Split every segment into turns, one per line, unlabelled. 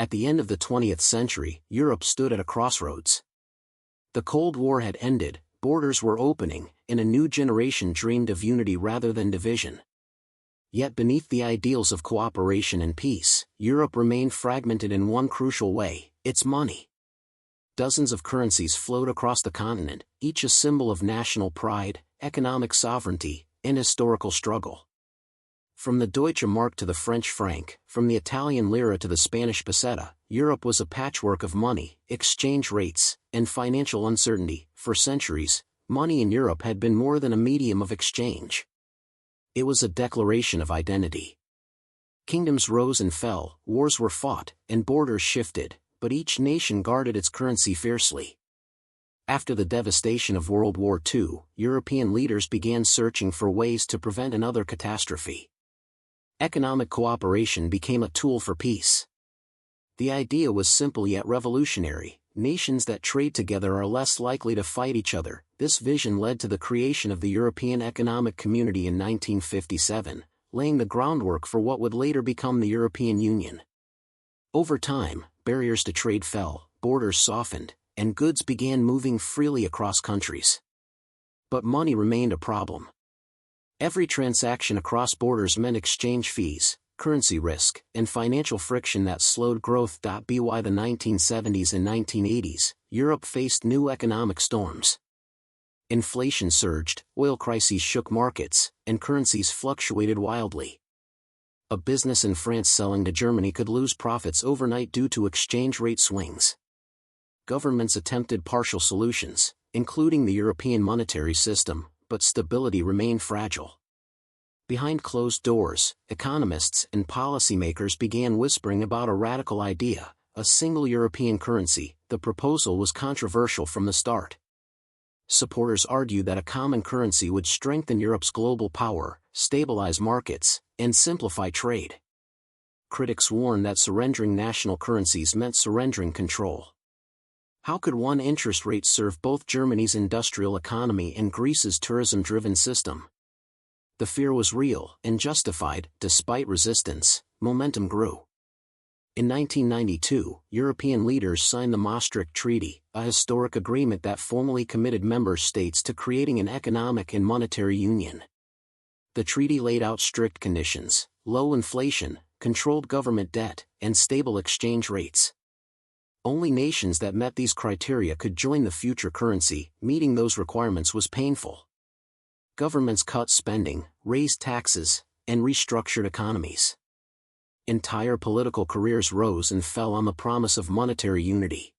At the end of the 20th century, Europe stood at a crossroads. The Cold War had ended, borders were opening, and a new generation dreamed of unity rather than division. Yet beneath the ideals of cooperation and peace, Europe remained fragmented in one crucial way: its money. Dozens of currencies flowed across the continent, each a symbol of national pride, economic sovereignty, and historical struggle. From the Deutsche Mark to the French franc, from the Italian lira to the Spanish peseta, Europe was a patchwork of money, exchange rates, and financial uncertainty. For centuries, money in Europe had been more than a medium of exchange. It was a declaration of identity. Kingdoms rose and fell, wars were fought, and borders shifted, but each nation guarded its currency fiercely. After the devastation of World War II, European leaders began searching for ways to prevent another catastrophe. Economic cooperation became a tool for peace. The idea was simple yet revolutionary: nations that trade together are less likely to fight each other. This vision led to the creation of the European Economic Community in 1957, laying the groundwork for what would later become the European Union. Over time, barriers to trade fell, borders softened, and goods began moving freely across countries. But money remained a problem. Every transaction across borders meant exchange fees, currency risk, and financial friction that slowed growth. By the 1970s and 1980s, Europe faced new economic storms. Inflation surged, oil crises shook markets, and currencies fluctuated wildly. A business in France selling to Germany could lose profits overnight due to exchange rate swings. Governments attempted partial solutions, including the European monetary system, but stability remained fragile. Behind closed doors, economists and policymakers began whispering about a radical idea: a single European currency. The proposal was controversial from the start. Supporters argued that a common currency would strengthen Europe's global power, stabilize markets, and simplify trade. Critics warned that surrendering national currencies meant surrendering control. How could one interest rate serve both Germany's industrial economy and Greece's tourism-driven system? The fear was real and justified. Despite resistance, momentum grew. In 1992, European leaders signed the Maastricht Treaty, a historic agreement that formally committed member states to creating an economic and monetary union. The treaty laid out strict conditions: low inflation, controlled government debt, and stable exchange rates. Only nations that met these criteria could join the future currency. Meeting those requirements was painful. Governments cut spending, raised taxes, and restructured economies. Entire political careers rose and fell on the promise of monetary unity.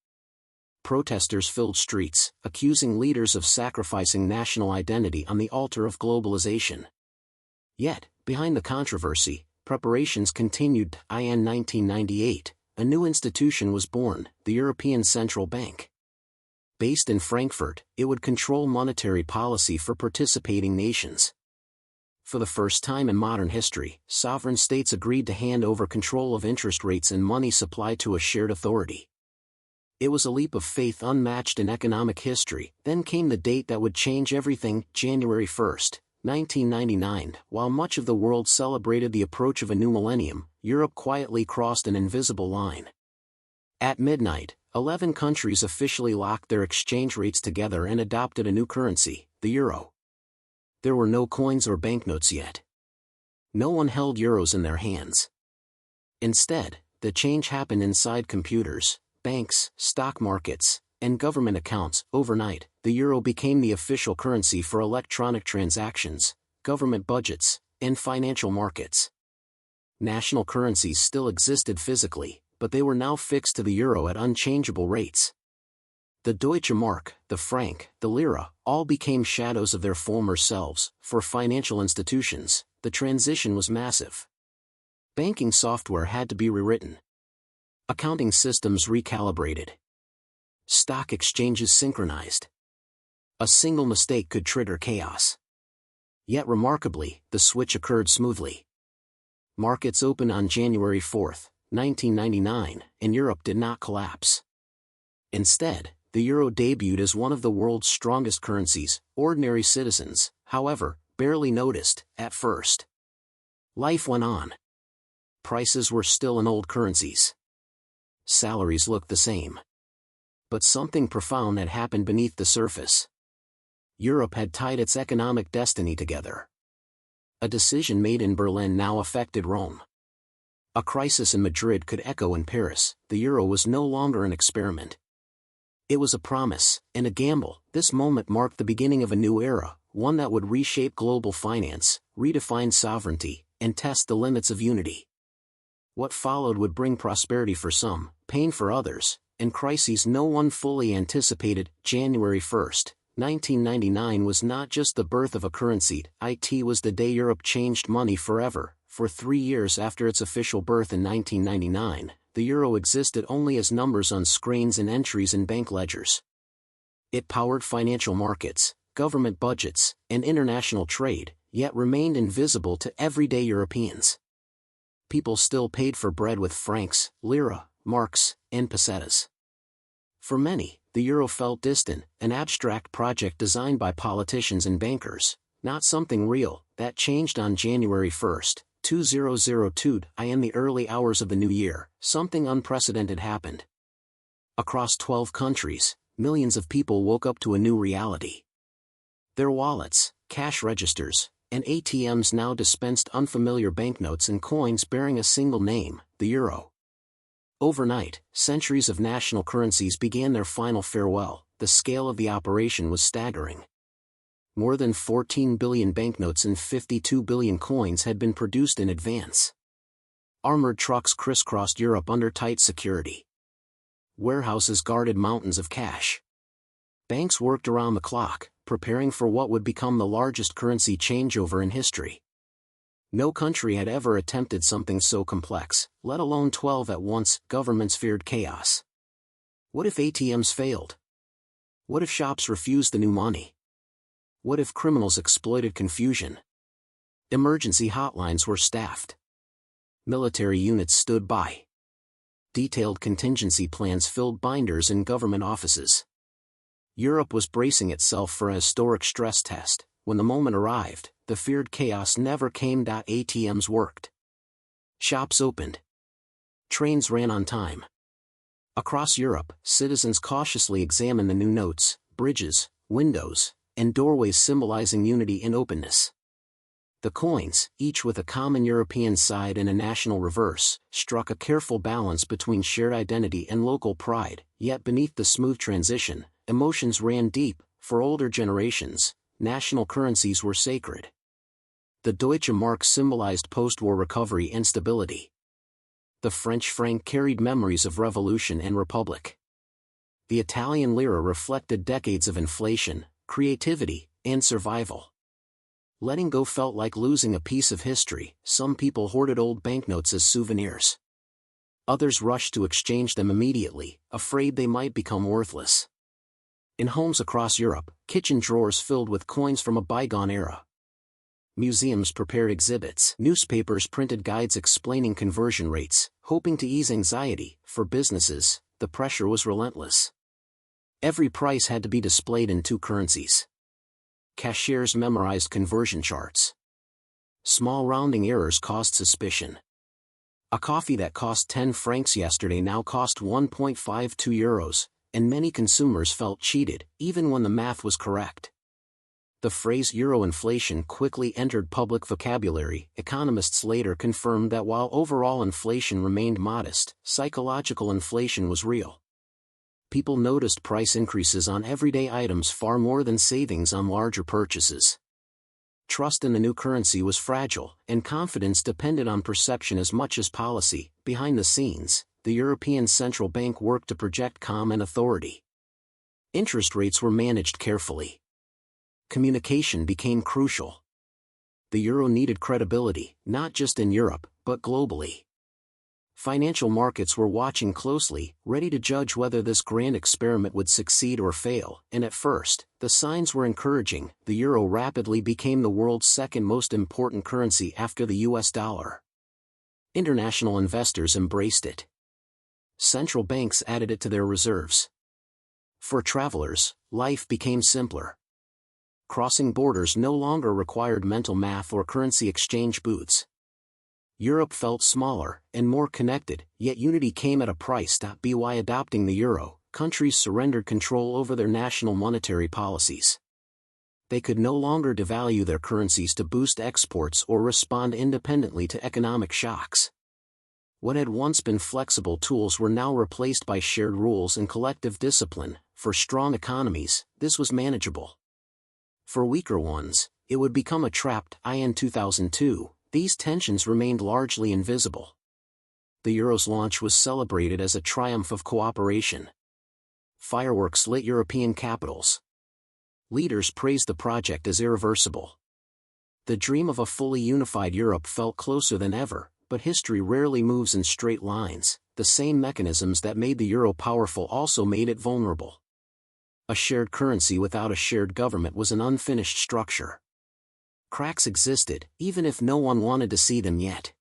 Protesters filled streets, accusing leaders of sacrificing national identity on the altar of globalization. Yet, behind the controversy, preparations continued. In 1998, a new institution was born: the European Central Bank. Based in Frankfurt, it would control monetary policy for participating nations. For the first time in modern history, sovereign states agreed to hand over control of interest rates and money supply to a shared authority. It was a leap of faith unmatched in economic history. Then came the date that would change everything: January 1, 1999. While much of the world celebrated the approach of a new millennium, Europe quietly crossed an invisible line. At midnight, 11 countries officially locked their exchange rates together and adopted a new currency: the euro. There were no coins or banknotes yet. No one held euros in their hands. Instead, the change happened inside computers, banks, stock markets, and government accounts. Overnight, the euro became the official currency for electronic transactions, government budgets, and financial markets. National currencies still existed physically, but they were now fixed to the euro at unchangeable rates. The Deutsche Mark, the franc, the lira, all became shadows of their former selves. For financial institutions, the transition was massive. Banking software had to be rewritten. Accounting systems recalibrated. Stock exchanges synchronized. A single mistake could trigger chaos. Yet remarkably, the switch occurred smoothly. Markets opened on January 4, 1999, and Europe did not collapse. Instead, the euro debuted as one of the world's strongest currencies. Ordinary citizens, however, barely noticed at first. Life went on. Prices were still in old currencies. salaries looked the same. But something profound had happened beneath the surface. Europe had tied its economic destiny together. A decision made in Berlin now affected Rome. A crisis in Madrid could echo in Paris. The euro was no longer an experiment. It was a promise, and a gamble. This moment marked the beginning of a new era, one that would reshape global finance, redefine sovereignty, and test the limits of unity. What followed would bring prosperity for some, pain for others, and crises no one fully anticipated. January 1, 1999 was not just the birth of a currency, it was the day Europe changed money forever. For 3 years after its official birth in 1999, the euro existed only as numbers on screens and entries in bank ledgers. It powered financial markets, government budgets, and international trade, yet remained invisible to everyday Europeans. People still paid for bread with francs, lira, marks, and pesetas. For many, the euro felt distant, an abstract project designed by politicians and bankers, not something real. That changed on January 1, 2002. In the early hours of the new year, something unprecedented happened. Across 12 countries, millions of people woke up to a new reality. Their wallets, cash registers, and ATMs now dispensed unfamiliar banknotes and coins bearing a single name, the euro. Overnight, centuries of national currencies began their final farewell. The scale of the operation was staggering. More than 14 billion banknotes and 52 billion coins had been produced in advance. Armored trucks crisscrossed Europe under tight security. Warehouses guarded mountains of cash. Banks worked around the clock, preparing for what would become the largest currency changeover in history. No country had ever attempted something so complex, let alone 12 at once. Governments feared chaos. What if ATMs failed? What if shops refused the new money? What if criminals exploited confusion? Emergency hotlines were staffed. Military units stood by. Detailed contingency plans filled binders in government offices. Europe was bracing itself for a historic stress test. When the moment arrived, the feared chaos never came. ATMs worked. Shops opened. Trains ran on time. Across Europe, citizens cautiously examined the new notes, bridges, windows, and doorways symbolizing unity and openness. The coins, each with a common European side and a national reverse, struck a careful balance between shared identity and local pride. Yet beneath the smooth transition, emotions ran deep. For older generations, national currencies were sacred. The Deutsche Mark symbolized post-war recovery and stability. The French franc carried memories of revolution and republic. The Italian lira reflected decades of inflation, creativity, and survival. Letting go felt like losing a piece of history. Some people hoarded old banknotes as souvenirs. Others rushed to exchange them immediately, afraid they might become worthless. In homes across Europe, kitchen drawers filled with coins from a bygone era. Museums prepared exhibits. Newspapers printed guides explaining conversion rates, hoping to ease anxiety. For businesses, the pressure was relentless. Every price had to be displayed in 2 currencies. Cashiers memorized conversion charts. Small rounding errors caused suspicion. A coffee that cost 10 francs yesterday now cost 1.52 euros, and many consumers felt cheated, even when the math was correct. The phrase euro inflation quickly entered public vocabulary. Economists later confirmed that while overall inflation remained modest, psychological inflation was real. People noticed price increases on everyday items far more than savings on larger purchases. Trust in the new currency was fragile, and confidence depended on perception as much as policy. Behind the scenes, the European Central Bank worked to project calm and authority. Interest rates were managed carefully. Communication became crucial. The euro needed credibility, not just in Europe, but globally. Financial markets were watching closely, ready to judge whether this grand experiment would succeed or fail, and at first, the signs were encouraging. The euro rapidly became the world's second most important currency after the US dollar. International investors embraced it. Central banks added it to their reserves. For travelers, life became simpler. Crossing borders no longer required mental math or currency exchange booths. Europe felt smaller and more connected, yet unity came at a price. By adopting the euro, countries surrendered control over their national monetary policies. They could no longer devalue their currencies to boost exports or respond independently to economic shocks. What had once been flexible tools were now replaced by shared rules and collective discipline. For strong economies, this was manageable. For weaker ones, it would become a trap. In 2002, these tensions remained largely invisible. The euro's launch was celebrated as a triumph of cooperation. Fireworks lit European capitals. Leaders praised the project as irreversible. The dream of a fully unified Europe felt closer than ever, but history rarely moves in straight lines. The same mechanisms that made the euro powerful also made it vulnerable. A shared currency without a shared government was an unfinished structure. Cracks existed, even if no one wanted to see them yet.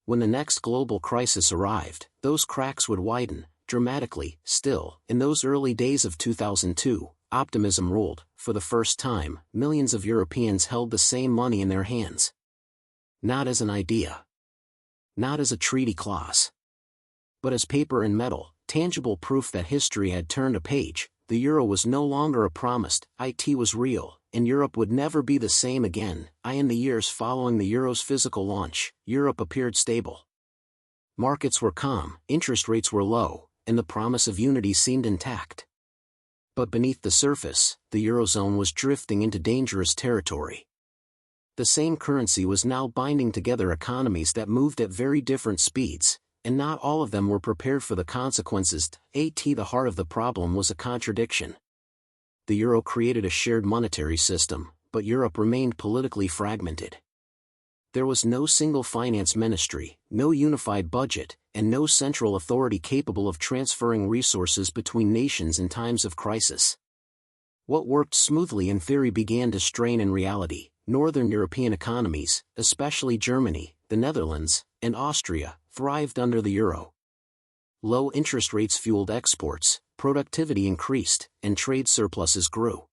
When the next global crisis arrived, those cracks would widen, dramatically. Still, in those early days of 2002, optimism ruled. For the first time, millions of Europeans held the same money in their hands. Not as an idea. Not as a treaty clause. But as paper and metal, tangible proof that history had turned a page. The euro was no longer a promise, it was real, and Europe would never be the same again. In the years following the euro's physical launch, Europe appeared stable. Markets were calm, interest rates were low, and the promise of unity seemed intact. But beneath the surface, the eurozone was drifting into dangerous territory. The same currency was now binding together economies that moved at very different speeds, and not all of them were prepared for the consequences. The heart of the problem was a contradiction. The euro created a shared monetary system, but Europe remained politically fragmented. There was no single finance ministry, no unified budget, and no central authority capable of transferring resources between nations in times of crisis. What worked smoothly in theory began to strain in reality. Northern European economies, especially Germany, the Netherlands, and Austria, thrived under the euro. Low interest rates fueled exports, productivity increased, and trade surpluses grew.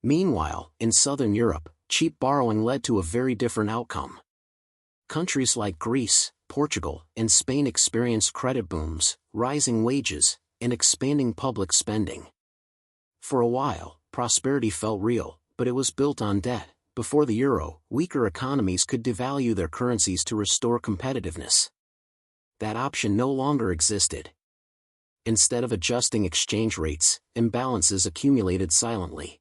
Meanwhile, in Southern Europe, cheap borrowing led to a very different outcome. Countries like Greece, Portugal, and Spain experienced credit booms, rising wages, and expanding public spending. For a while, prosperity felt real, but it was built on debt. Before the euro, weaker economies could devalue their currencies to restore competitiveness. That option no longer existed. Instead of adjusting exchange rates, imbalances accumulated silently.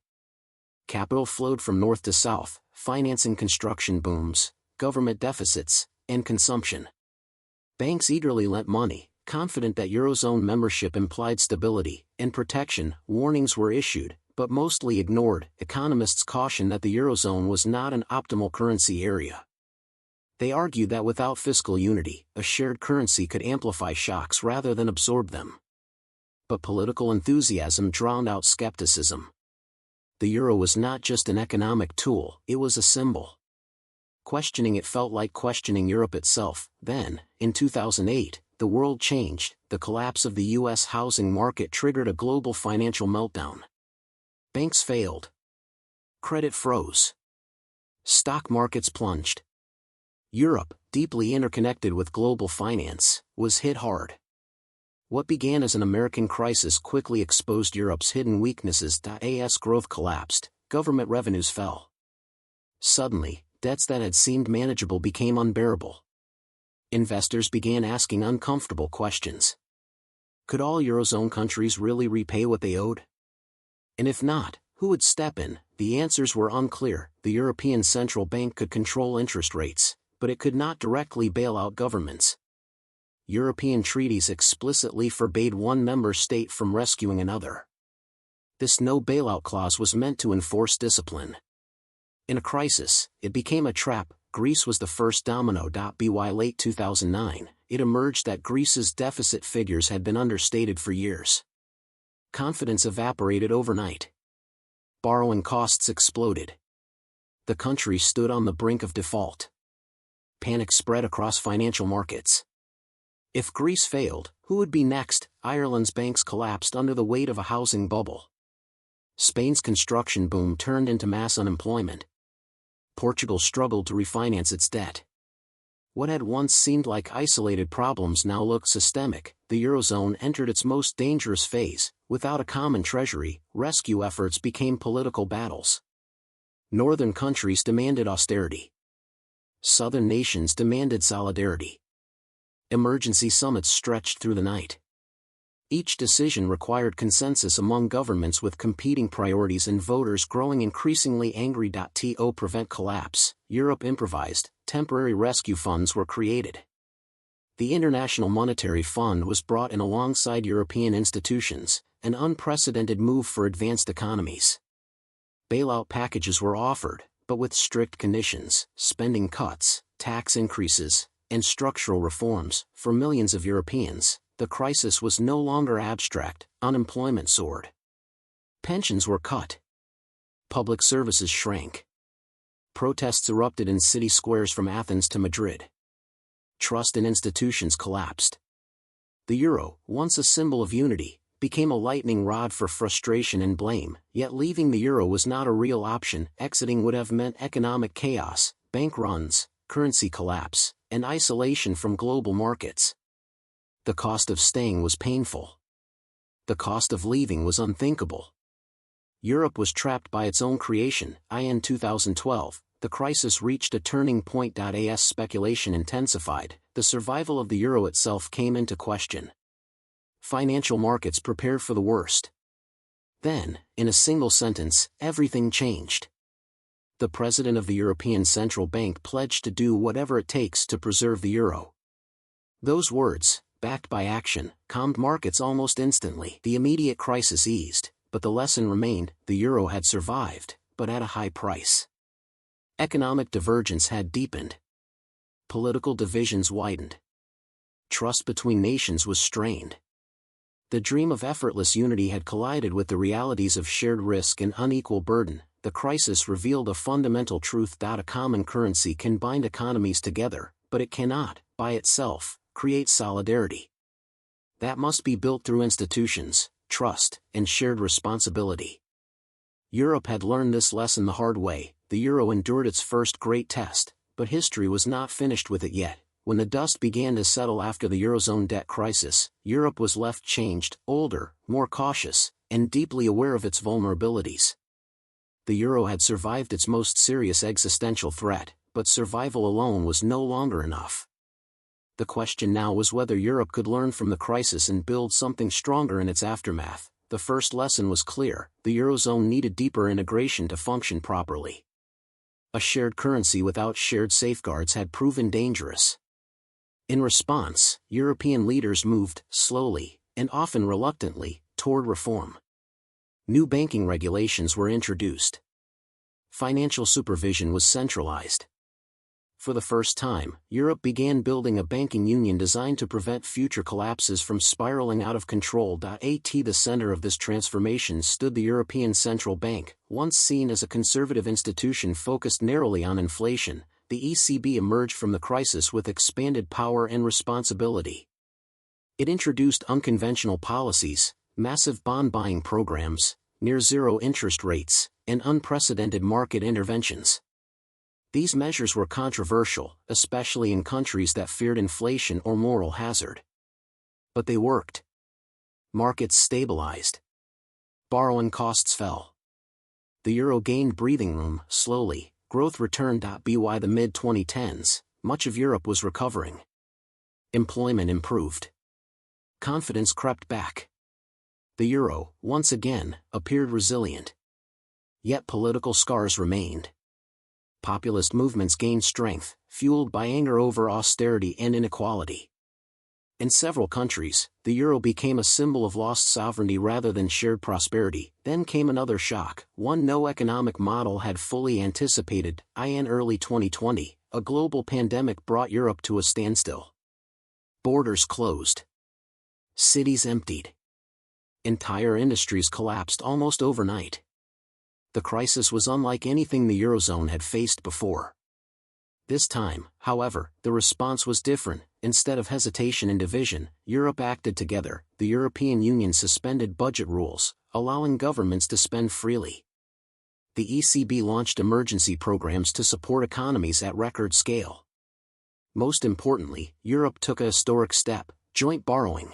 Capital flowed from north to south, financing construction booms, government deficits, and consumption. Banks eagerly lent money, confident that eurozone membership implied stability and protection. Warnings were issued, but mostly ignored. Economists cautioned that the eurozone was not an optimal currency area. They argued that without fiscal unity, a shared currency could amplify shocks rather than absorb them. But political enthusiasm drowned out skepticism. The euro was not just an economic tool, it was a symbol. Questioning it felt like questioning Europe itself. Then, in 2008, the world changed. The collapse of the U.S. housing market triggered a global financial meltdown. Banks failed. Credit froze. Stock markets plunged. Europe, deeply interconnected with global finance, was hit hard. What began as an American crisis quickly exposed Europe's hidden weaknesses. As growth collapsed, government revenues fell. Suddenly, debts that had seemed manageable became unbearable. Investors began asking uncomfortable questions. Could all eurozone countries really repay what they owed? And if not, who would step in? The answers were unclear. The European Central Bank could control interest rates, but it could not directly bail out governments. European treaties explicitly forbade one member state from rescuing another. This no bailout clause was meant to enforce discipline. In a crisis, it became a trap. Greece was the first domino. By late 2009, it emerged that Greece's deficit figures had been understated for years. Confidence evaporated overnight. Borrowing costs exploded. The country stood on the brink of default. Panic spread across financial markets. If Greece failed, who would be next? Ireland's banks collapsed under the weight of a housing bubble. Spain's construction boom turned into mass unemployment. Portugal struggled to refinance its debt. What had once seemed like isolated problems now looked systemic. The Eurozone entered its most dangerous phase. Without a common treasury, rescue efforts became political battles. Northern countries demanded austerity. Southern nations demanded solidarity. Emergency summits stretched through the night. Each decision required consensus among governments with competing priorities and voters growing increasingly angry. To prevent collapse, Europe improvised. Temporary rescue funds were created. The International Monetary Fund was brought in alongside European institutions, an unprecedented move for advanced economies. Bailout packages were offered, but with strict conditions: spending cuts, tax increases, and structural reforms. For millions of Europeans, the crisis was no longer abstract. Unemployment soared. Pensions were cut. Public services shrank. Protests erupted in city squares from Athens to Madrid. Trust in institutions collapsed. The euro, once a symbol of unity, became a lightning rod for frustration and blame. Yet leaving the euro was not a real option. Exiting would have meant economic chaos, bank runs, currency collapse, and isolation from global markets. The cost of staying was painful. The cost of leaving was unthinkable. Europe was trapped by its own creation. In 2012, the crisis reached a turning point. As speculation intensified, the survival of the euro itself came into question. Financial markets prepared for the worst. Then, in a single sentence, everything changed. The president of the European Central Bank pledged to do whatever it takes to preserve the euro. Those words, backed by action, calmed markets almost instantly. The immediate crisis eased, but the lesson remained: the euro had survived, but at a high price. Economic divergence had deepened. Political divisions widened. Trust between nations was strained. The dream of effortless unity had collided with the realities of shared risk and unequal burden. The crisis revealed a fundamental truth: a common currency can bind economies together, but it cannot, by itself, create solidarity. That must be built through institutions, trust, and shared responsibility. Europe had learned this lesson the hard way. The euro endured its first great test, but history was not finished with it yet. When the dust began to settle after the Eurozone debt crisis, Europe was left changed, older, more cautious, and deeply aware of its vulnerabilities. The euro had survived its most serious existential threat, but survival alone was no longer enough. The question now was whether Europe could learn from the crisis and build something stronger in its aftermath. The first lesson was clear: the Eurozone needed deeper integration to function properly. A shared currency without shared safeguards had proven dangerous. In response, European leaders moved, slowly, and often reluctantly, toward reform. New banking regulations were introduced. Financial supervision was centralized. For the first time, Europe began building a banking union designed to prevent future collapses from spiraling out of control. At the center of this transformation stood the European Central Bank. Once seen as a conservative institution focused narrowly on inflation, the ECB emerged from the crisis with expanded power and responsibility. It introduced unconventional policies, massive bond-buying programs, near-zero interest rates, and unprecedented market interventions. These measures were controversial, especially in countries that feared inflation or moral hazard. But they worked. Markets stabilized. Borrowing costs fell. The euro gained breathing room. Slowly, growth returned. By the mid-2010s, much of Europe was recovering. Employment improved. Confidence crept back. The euro, once again, appeared resilient. Yet political scars remained. Populist movements gained strength, fueled by anger over austerity and inequality. In several countries, the euro became a symbol of lost sovereignty rather than shared prosperity. Then came another shock, one no economic model had fully anticipated. In early 2020, a global pandemic brought Europe to a standstill. Borders closed. Cities emptied. Entire industries collapsed almost overnight. The crisis was unlike anything the Eurozone had faced before. This time, however, the response was different. Instead of hesitation and division, Europe acted together. The European Union suspended budget rules, allowing governments to spend freely. The ECB launched emergency programs to support economies at record scale. Most importantly, Europe took a historic step: joint borrowing.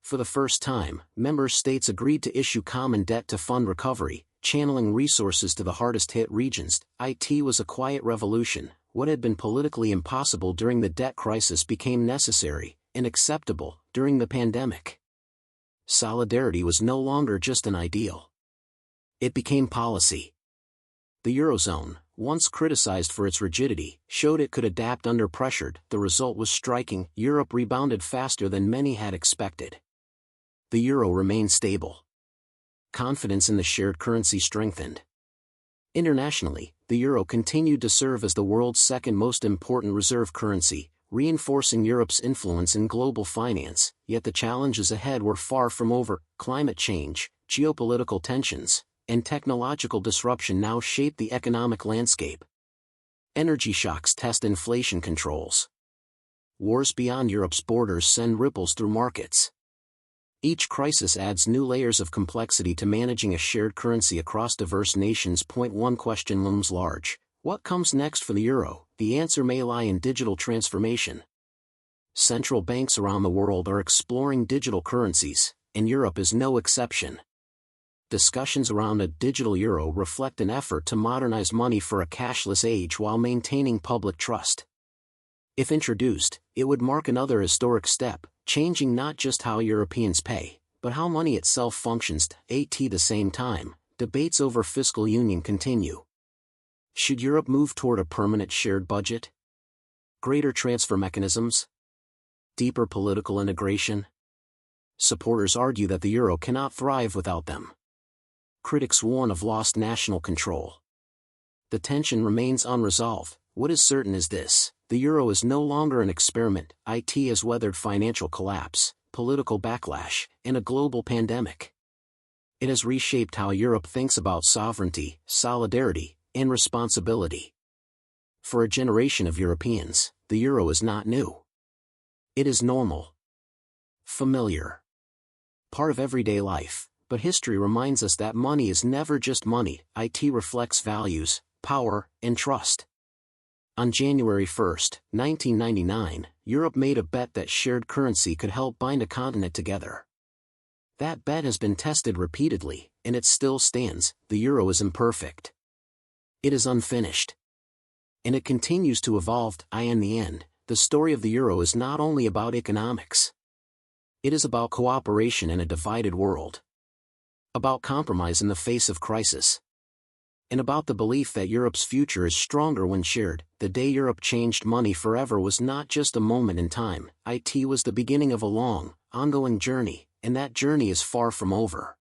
For the first time, member states agreed to issue common debt to fund recovery, channeling resources to the hardest-hit regions. It was a quiet revolution. What had been politically impossible during the debt crisis became necessary and acceptable during the pandemic. Solidarity was no longer just an ideal. It became policy. The Eurozone, once criticized for its rigidity, showed it could adapt under pressure. The result was striking. Europe rebounded faster than many had expected. The euro remained stable. Confidence in the shared currency strengthened. Internationally, the euro continued to serve as the world's second most important reserve currency, reinforcing Europe's influence in global finance. Yet the challenges ahead were far from over. Climate change, geopolitical tensions, and technological disruption now shape the economic landscape. Energy shocks test inflation controls. Wars beyond Europe's borders send ripples through markets. Each crisis adds new layers of complexity to managing a shared currency across diverse nations. One question looms large: what comes next for the euro? The answer may lie in digital transformation. Central banks around the world are exploring digital currencies, and Europe is no exception. Discussions around a digital euro reflect an effort to modernize money for a cashless age while maintaining public trust. If introduced, it would mark another historic step, changing not just how Europeans pay, but how money itself functions. At the same time, debates over fiscal union continue. Should Europe move toward a permanent shared budget? Greater transfer mechanisms? Deeper political integration? Supporters argue that the euro cannot thrive without them. Critics warn of lost national control. The tension remains unresolved. What is certain is this: the euro is no longer an experiment. It has weathered financial collapse, political backlash, and a global pandemic. It has reshaped how Europe thinks about sovereignty, solidarity, and responsibility. For a generation of Europeans, the euro is not new. It is normal, familiar, part of everyday life. But history reminds us that money is never just money. It reflects values, power, and trust. On January 1, 1999, Europe made a bet that shared currency could help bind a continent together. That bet has been tested repeatedly, and it still stands. The euro is imperfect. It is unfinished. And it continues to evolve. In the end, the story of the euro is not only about economics. It is about cooperation in a divided world. About compromise in the face of crisis. And about the belief that Europe's future is stronger when shared. The day Europe changed money forever was not just a moment in time. It was the beginning of a long, ongoing journey, and that journey is far from over.